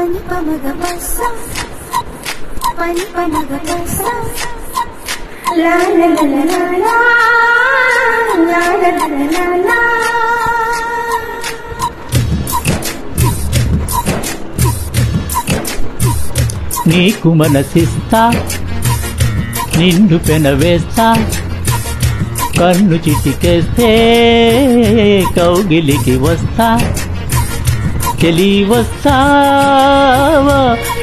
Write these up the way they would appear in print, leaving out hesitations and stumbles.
pani pamaga passa pani pamaga passa la la la la la la la la la la la నీకు మనసిస్తా నిన్ను పెనవేస్తా కన్ను చిటికేస్తే కౌగిలికి వస్తా చెలి వస్తావా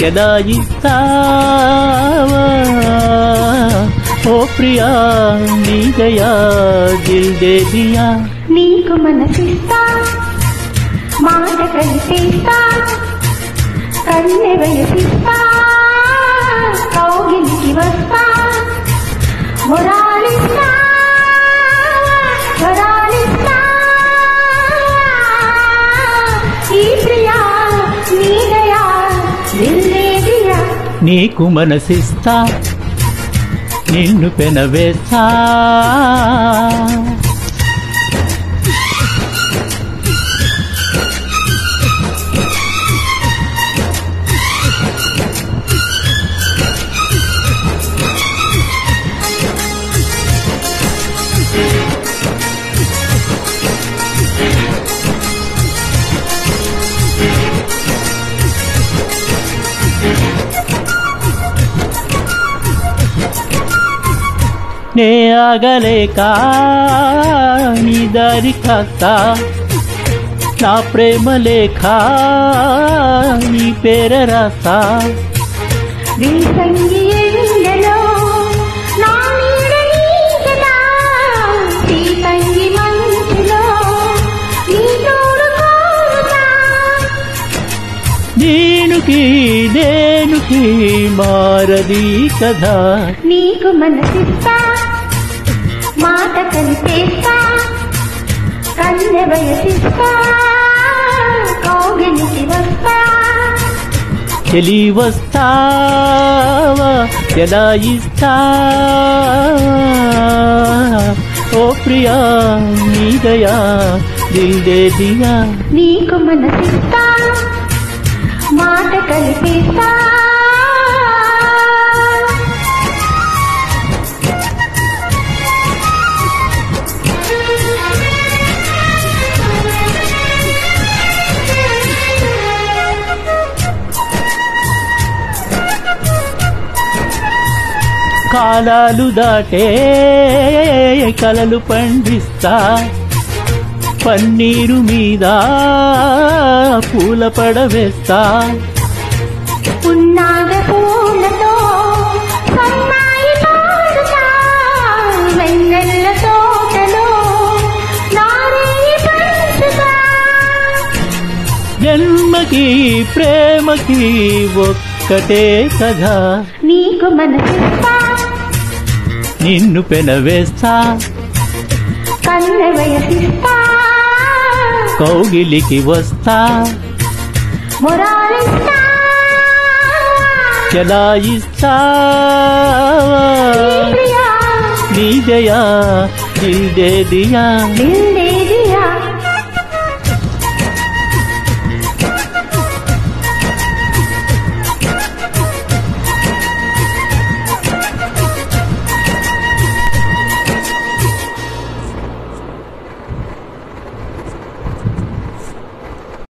ఎలా ఇస్తావా ఓ ప్రియా నీ దయా దిల్ దే దియా నీకు మనసిస్తా మాట కలిపేస్తా కన్నె వయసిస్తా కౌగిలికి వస్తా మొరాలిస్తా వరాలిస్తా ఈ ప్రియా నీ దయా దిల్ దే దియా నీకు మనసిస్తా నిన్ను పెనవేస్తా నే ఆగలేక నీ దారి కాస్తా నా ప్రేమ లేఖ నీ పేర రాస్తా వేసంగి ఎండలో నా నీడ నీడలా సీతంగి మంచులో నీ తోడు కోరుతా దేనికి మారది కదా నీకు మనసిస్తా మాట కలిపేస్తా కన్నె వయసిస్తా కౌగిలికి వస్తా చెలి వస్తావా ఎలా ఇస్తావా ఓ ప్రియా నీ దయా దిల్ దే దియా నీకు మనసిస్తా మాట కలిపేస్తా కాలాలు దాటే కలలు పండిస్తా పన్నీరు మీద పూల పడవేస్తా పున్నాగ పూలతో సన్నాయి పాడుతా వెన్నెల తోటలో నారేయి పంచుతా జన్మకి ప్రేమకి ఒక్కటే కదా నీకు మనసిస్తా నిన్ను పెనవేస్తా కన్నె వయసిస్తా కౌగిలికి వస్తా మొరాలిస్తా చలాయిస్తావా ప్రియా నీ దయా దిల్ దే దియా దిల్